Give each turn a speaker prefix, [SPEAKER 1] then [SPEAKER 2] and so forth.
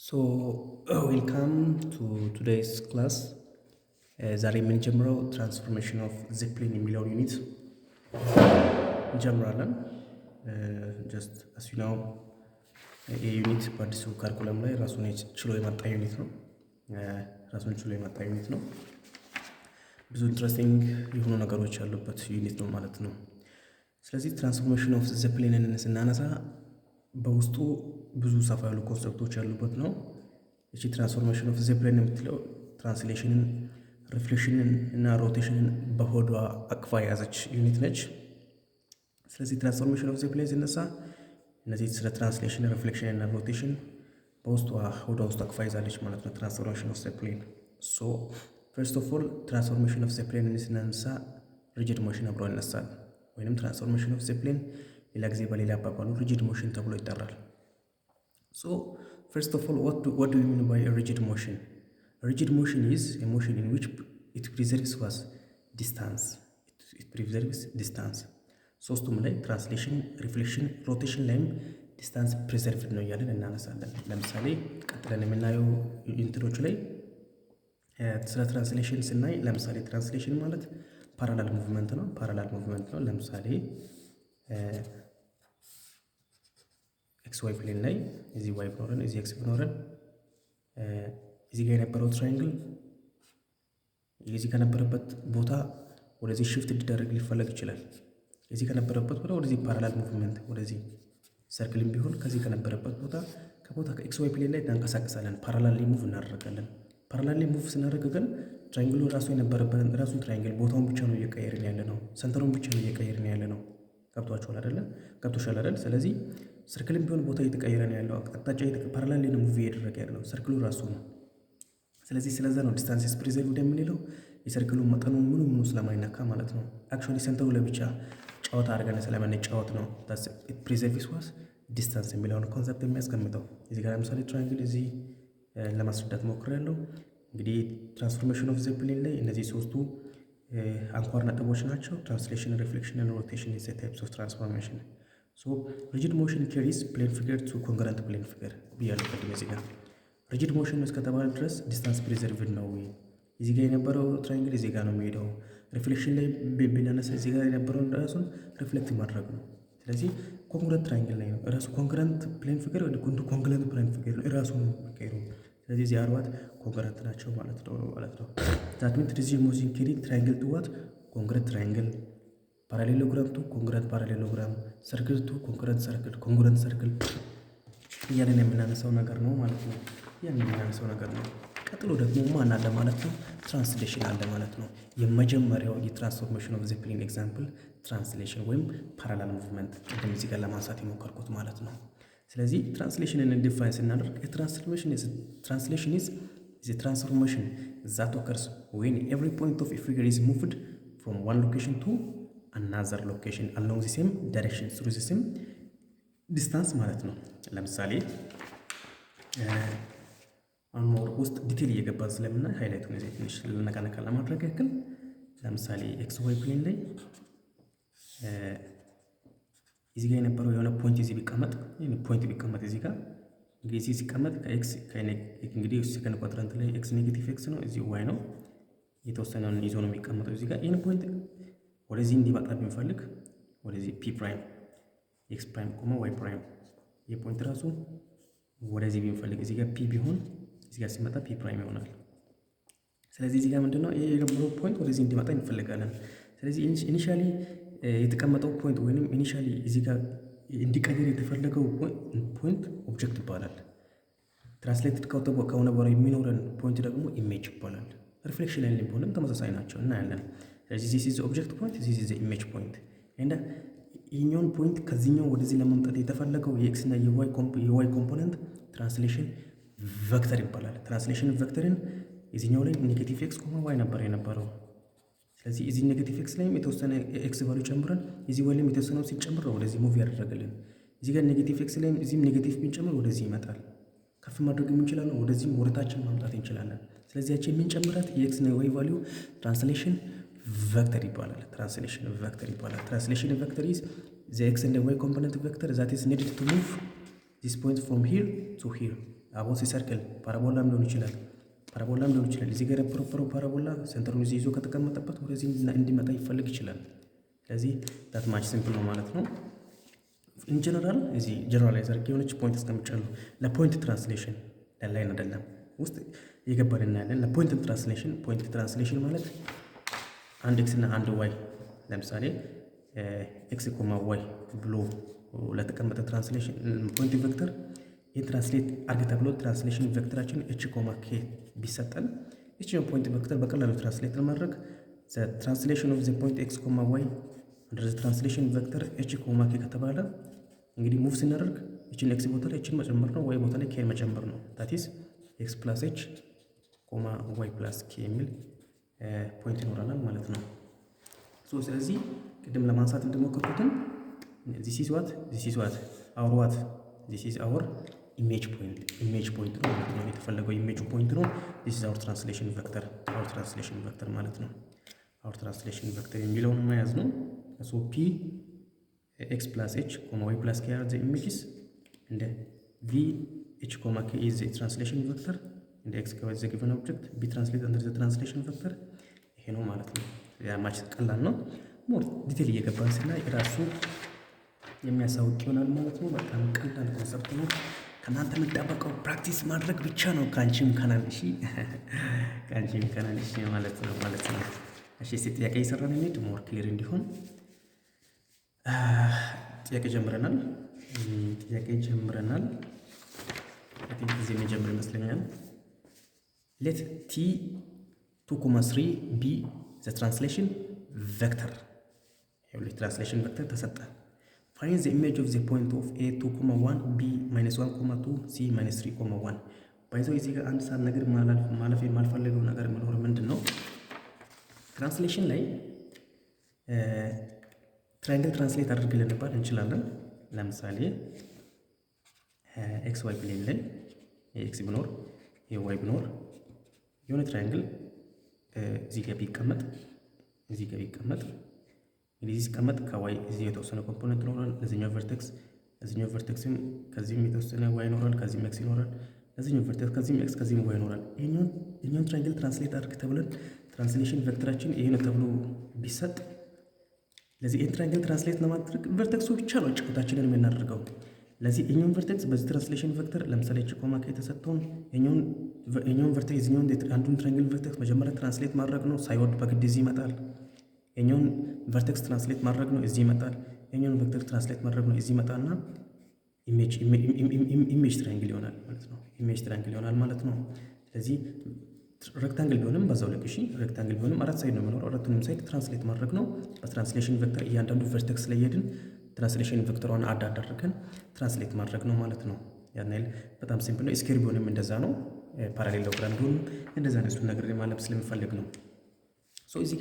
[SPEAKER 1] ሶ ዌልካም ቱ ቱዴይስ ክላስ። ዛሬ የምንጀምረው ትራንስፎርሜሽን ኦፍ ዚፕሊን የሚለውን ዩኒት እንጀምራለን። ጀስት አስ ዩ ናው ይህ ዩኒት በአዲሱ ካሪኩለም ላይ ራሱን ችሎ የመጣ ዩኒት ነው። ብዙ ኢንትረስቲንግ የሆኑ ነገሮች ያሉበት ዩኒት ነው ማለት ነው። ስለዚህ ትራንስፎርሜሽን ኦፍ ዚፕሊንን ስናነሳ በውስጡ ብዙ ሰፋ ያሉ ኮንሰፕቶች ያሉበት ነው። እቺ ትራንስፎርሜሽን ኦፍ ዚፕሊን የምትለው ትራንስሌሽንን፣ ሪፍሌክሽንን እና ሮቴሽንን በሆዷ አቅፋ የያዘች ዩኒት ነች። ስለዚህ ትራንስፎርሜሽን ኦፍ ዚፕሊን ሲነሳ እነዚህ ስለ ትራንስሌሽን፣ ሪፍሌክሽን እና ሮቴሽን በውስጧ ሆዷ ውስጥ አቅፋ ይዛለች ማለት ነው። ትራንስፎርሜሽን ኦፍ ዚፕሊን ሶ ፈርስት ኦፍ ኦል ትራንስፎርሜሽን ኦፍ ዚፕሊን ስናነሳ ሪጅድ ሞሽን አብሮ ይነሳል። ወይም ትራንስፎርሜሽን ኦፍ ዚፕሊን ሌላ ጊዜ በሌላ አባባሉ ሪጅድ ሞሽን ተብሎ ይጠራል። ሶ first of all, what do you mean by a rigid motion? A rigid motion is a motion in which it preserves what? Distance. It preserves distance. ሶስቱም ላይ ትራንስሌሽን፣ ሪፍሌክሽን፣ ሮቴሽን ላይም ዲስታንስ ፕሪዘርቭድ ነው እያለን እናነሳለን። ለምሳሌ ቀጥለን የምናየው ኢንትሮች ላይ ስለ ትራንስሌሽን ስናይ ለምሳሌ ትራንስሌሽን ማለት ፓራላል ሙቭመንት ነው። ለምሳሌ ኤክስ ዋይ ፕሌን ላይ እዚህ ዋይ ብኖረን እዚህ ኤክስ ብኖረን እዚህ ጋር የነበረው ትራይንግል እዚህ ከነበረበት ቦታ ወደዚህ ሽፍት እንዲደረግ ሊፈለግ ይችላል። እዚህ ከነበረበት ቦታ ወደዚህ ፓራላል ሙቭመንት ወደዚህ ሰርክልም ቢሆን ከዚህ ከነበረበት ቦታ ከኤክስ ዋይ ፕሌን ላይ እናንቀሳቀሳለን። ፓራላሊ ሙቭ እናደርጋለን። ፓራላሊ ሙቭ ስናደርግ ግን ትራይንግሉ ራሱ የነበረበትን ራሱን ትራይንግል ቦታውን ብቻ ነው እየቀየርን ያለ ነው። ሰንተሩን ብቻ ነው እየቀየርን ያለ ነው። ገብቶሻል አይደል? ስለዚህ ሰርክልም ቢሆን ቦታ እየተቀየረ ነው ያለው። አቅጣጫ ፓራላሊ ነው ሙቭ እያደረገ ያለው ሰርክሉ ራሱ ነው። ስለዚህ ስለዛ ነው ዲስታንስ ፕሪዘርቭድ የምንለው የሰርክሉ መጠኑ ምኑ ስለማይነካ ማለት ነው። አክቹዋሊ ሰንተሩ ለብቻ ጨዋታ አድርገን ስለምንጫወት ነው ፕሪዘርቭስ ዋስ ዲስታንስ የሚለውን ኮንሰፕት የሚያስቀምጠው። እዚህ ጋር ለምሳሌ ትራይንግል እዚህ ለማስረዳት ሞክሬያለሁ። እንግዲህ ትራንስፎርሜሽን ኦፍ ዚፕሊን ላይ እነዚህ ሶስቱ አንኳር ነጥቦች ናቸው። ትራንስሌሽን፣ ሪፍሌክሽን እና ሮቴሽን ኢዝ ታይፕስ ኦፍ ትራንስፎርሜሽን። ሶ ሪጅድ ሞሽን ኬሪስ ፕሌን ፊገር ቱ ኮንግረንት ፕሌን ፊገር ብያለሁ ቅድም። እዚህ ጋር ሪጅድ ሞሽን እስከተባለ ድረስ ዲስታንስ ፕሪዘርቭድ ነው። እዚህ ጋር የነበረው ትራይንግል እዚህ ጋር ነው የሚሄደው። ሪፍሌክሽን ላይ ብናነሳ እዚህ ጋር የነበረውን ራሱን ሪፍሌክት ማድረግ ነው። ስለዚህ ኮንግረንት ትራይንግል ላይ ነው ራሱ ኮንግረንት ፕሌን ፊገር ወደ ኮንግረንት ፕሌን ፊገር ነው ራሱ ነው የሚቀየረው። ስለዚህ እዚህ አርባት ኮንግረንት ናቸው ማለት ነው። ዛት ሚንስ ሪጅድ ሞሽን ኬሪንግ ትራይንግል ቱ ዋት ኮንግረንት ትራይንግል፣ ፓራሌሎግራም ቱ ኮንግረንት ፓራሌሎግራም፣ ሰርክል ቱ ኮንግረንት ሰርክል እያለን የምናነሳው ነገር ነው ማለት ነው። ቀጥሎ ደግሞ ማን አለ ማለት ነው? ትራንስሌሽን አለ ማለት ነው። የመጀመሪያው የትራንስፎርሜሽን ኦፍ ዚፕሊን ኤግዛምፕል ትራንስሌሽን ወይም ፓራላል ሙቭመንት ቅድም እዚህ ጋር ለማንሳት የሞከርኩት ማለት ነው። ስለዚህ ትራንስሌሽንን ዲፋይን ስናደርግ ትራንስሌሽን ኢዝ ትራንስፎርሜሽን ዛት ኦከርስ ዌን ኤቭሪ ፖይንት ኦፍ ኤ ፊገር ኢዝ ሙቭድ ፍሮም ዋን ሎኬሽን ቱ አናዘር ሎኬሽን አሎንግ ዘ ሴም ዳይሬክሽን ትሩ ዘ ሴም ዲስታንስ ማለት ነው። ለምሳሌ አሁን ሞር ውስጥ ዲቴል እየገባን ስለምናይ ሃይላይቱን እዚህ ትንሽ ልነቃነቃ ለማድረግ ያክል ለምሳሌ ኤክስ ዋይ ፕሌን ላይ እዚህ ጋር የነበረው የሆነ ፖይንት እዚህ ቢቀመጥ እዚህ ጋር እንግዲህ እዚህ ሲቀመጥ ከኤክስ እንግዲህ ሴከንድ ኳድራንት ላይ ኤክስ ኔጌቲቭ ኤክስ ነው፣ እዚህ ዋይ ነው። የተወሰነውን ይዞ ነው የሚቀመጠው እዚህ ጋር። ይህን ፖይንት ወደዚህ እንዲመጣ ብንፈልግ ወደዚህ ፒ ፕራይም ኤክስ ፕራይም ቆመ ዋይ ፕራይም ይህ ፖይንት ራሱ ወደዚህ ብንፈልግ እዚህ ጋር ፒ ቢሆን እዚህ ጋር ሲመጣ ፒ ፕራይም ይሆናል። ስለዚህ እዚህ ጋር ምንድነው ይሄ የነበረው ፖይንት ወደዚህ እንዲመጣ እንፈልጋለን። ስለዚህ ኢኒሻሊ የተቀመጠው ፖይንት ወይንም ኢኒሻሊ እዚህ ጋር እንዲቀየር የተፈለገው ፖይንት ኦብጀክት ይባላል። ትራንስሌትድ ከሆነ በኋላ የሚኖረን ፖይንት ደግሞ ኢሜጅ ይባላል። ሪፍሌክሽን ላይ ቢሆንም ተመሳሳይ ናቸው እናያለን። ስለዚህ ዚስ ኢዝ ኦብጀክት ፖይንት፣ ዚስ ኢዝ ኢሜጅ ፖይንት። እና ይህኛውን ፖይንት ከዚህኛው ወደዚህ ለማምጣት የተፈለገው የኤክስ እና የዋይ ኮምፖነንት ትራንስሌሽን ቬክተር ይባላል። ትራንስሌሽን ቬክተርን የዚህኛው ላይ ኔጌቲቭ ኤክስ ኮማ ዋይ ነበር የነበረው። ስለዚህ እዚህ ኔጌቲቭ ኤክስ ላይም የተወሰነ ኤክስ ቫልዩ ጨምረን እዚህ ዋይ ላይም የተወሰነው ሲጨምር ወደዚህ ሙቭ ያደረገልን። እዚህ ጋር ኔጌቲቭ ኤክስ ላይም እዚህም ኔጌቲቭ ብንጨምር ወደዚህ ይመጣል። ከፍ ማድረግ እንችላለን፣ ወደዚህም ወደታችን ማምጣት እንችላለን። ስለዚህ ያቺ የምንጨምራት የኤክስ እና የዋይ ቫልዩ ትራንስሌሽን ቬክተር ይባላል። ትራንስሌሽን ቬክተር ኢዝ ዘ ኤክስ and y component vector that is needed to move this point from here to here አቦሲ ሰርክል ፓራቦላም ሊሆን ይችላል። እዚህ ጋር የነበረው ፓራቦላ ሴንተሩን እዚህ ይዞ ከተቀመጠበት ወደዚህ እንዲመጣ ይፈልግ ይችላል። ስለዚህ ዳት ማች ሲምፕል ነው ማለት ነው። ኢን ጀነራል እዚህ ጀነራላይዝ አድርጌ የሆነች ፖይንት አስቀምጫለሁ ለፖይንት ትራንስሌሽን ለላይን አይደለም ውስጥ እየገባን እናያለን። ለፖይንት ትራንስሌሽን ፖይንት ትራንስሌሽን ማለት አንድ ኤክስ እና አንድ ዋይ ለምሳሌ ኤክስ ኮማ ዋይ ብሎ ለተቀመጠ ትራንስሌሽን ፖይንት ቬክተር የትራንስሌት አርግ ተብሎ ትራንስሌሽን ቬክተራችን ኤች ኮማ ኬ ቢሰጠን እቺን ፖይንት ቬክተር በቀላሉ ትራንስሌት ለማድረግ ትራንስሌሽን ኦፍ ዘ ፖይንት ኤክስ ኮማ ዋይ አንደር ዘ ትራንስሌሽን ቬክተር ኤች ኮማ ኬ ከተባለ እንግዲህ ሙቭ ስናደርግ እቺን ኤክስ ቦታ ላይ እቺን መጨመር ነው፣ ዋይ ቦታ ላይ ኬን መጨመር ነው። ዳት ኢዝ ኤክስ ፕላስ ኤች ኮማ ዋይ ፕላስ ኬ የሚል ፖይንት ይኖረናል ማለት ነው። ስለዚህ ቅድም ለማንሳት እንደሞከርኩትን ዚስ ኢዝ አወር ኢሜጅ ፖይንት ነው ማለት ነው። የተፈለገው ኢሜጅ ፖይንት ነው። ዚስ ኢዝ አወር ትራንስሌሽን ቬክተር ማለት ነው። አወር ትራንስሌሽን ቬክተር የሚለውን መያዝ ነው። ሶ ፒ ኤክስ ፕላስ ኤች ኮማ ዋይ ፕላስ ኬ አር ዘ ኢሜጅስ እንደ ቪ ኤች ኮማ ኬ ኢዝ ዘ ትራንስሌሽን ቬክተር እንደ ኤክስ ከዋይ ዘ ጊቨን ኦብጀክት ቢ ትራንስሌት አንደር ዘ ትራንስሌሽን ቬክተር ይሄ ነው ማለት ነው። ያ ማች ቀላል ነው። ሞር ዲቴል እየገባን ስናይ ራሱ የሚያሳውቅ ይሆናል ማለት ነው። በጣም ቀላል ኮንሰፕት ነው። ከእናንተ የምጠበቀው ፕራክቲስ ማድረግ ብቻ ነው። ከአንቺም ከናንሺ ማለት ነው። እሺ ጥያቄ እየሰራን እንሂድ ሞር ክሊር እንዲሆን ጥያቄ ጀምረናል። እዚህ የሚጀምር ይመስለኛል። ሌት ቲ 2,3 ቢ ዘ ትራንስሌሽን ቬክተር ትራንስሌሽን ቬክተር ተሰጠ። ፋይንድ ዘ ኢሜጅ ኦፍ ዘ ፖይንት ኦፍ ኤ 2,1 ቢ -1,2 ሲ -3,1 ባይዘው እዚህ ጋር አንድ ሳል ነገር ማለፍ የማልፈልገው ነገር የሚኖር ምንድን ነው? ትራንስሌሽን ላይ ትራያንግል ትራንስሌት አድርገን ልንባል እንችላለን። ለምሳሌ ኤክስ ዋይ ፕሌን ላይ ኤክስ ቢኖር ዋይ ቢኖር የሆነ ትራያንግል እዚህ ጋር ቢቀመጥ እንግዲህ ሲቀመጥ ከዋይ እዚህ የተወሰነ ኮምፖነንት ይኖራል። ለዚህኛው ቨርቴክስም ከዚህም የተወሰነ ዋይ ይኖራል፣ ከዚህም ኤክስ ይኖራል። ለዚህኛው ቨርቴክስ ከዚህም ኤክስ ከዚህም ዋይ ይኖራል። ይሄኛውን ትራያንግል ትራንስሌት አድርግ ተብለን ትራንስሌሽን ቬክተራችን ይሄ ነው ተብሎ ቢሰጥ ለዚህ ይሄን ትራያንግል ትራንስሌት ለማድረግ ቨርቴክሱ ብቻ ነው ጭቆታችንን የምናደርገው። ለዚህ ይሄኛውን ቨርቴክስ በዚህ ትራንስሌሽን ቬክተር ለምሳሌ ኤች ኮማ ኬ የተሰጠውን ይሄኛውን ቨርቴክስ ይሄኛውን አንዱን ትራያንግል ቨርቴክስ መጀመሪያ ትራንስሌት ማድረግ ነው። ሳይወድ በግድ እዚህ ይመጣል። ይሄኛውን ቨርቴክስ ትራንስሌት ማድረግ ነው፣ እዚህ ይመጣል። ይሄኛውን ቬክተር ትራንስሌት ማድረግ ነው፣ እዚህ ይመጣና ኢሜጅ ትራያንግል ይሆናል ማለት ነው። ስለዚህ ሬክታንግል ቢሆንም በዛው ልክ ሬክታንግል ቢሆንም አራት ሳይድ ነው የሚኖረው። አራቱንም ሳይድ ትራንስሌት ማድረግ ነው። በትራንስሌሽን ቬክተር እያንዳንዱ ቨርቴክስ ላይ ሄድን ትራንስሌሽን ቬክተሯን አድርገን ትራንስሌት ማድረግ ነው ማለት ነው። ያን ያህል በጣም ሲምፕል ነው። ስኬር ቢሆንም እንደዛ ነው። ፓራሌሎግራም ቢሆንም እንደዛ ነው። እሱን ነገር ማለት ስለምፈልግ ነው።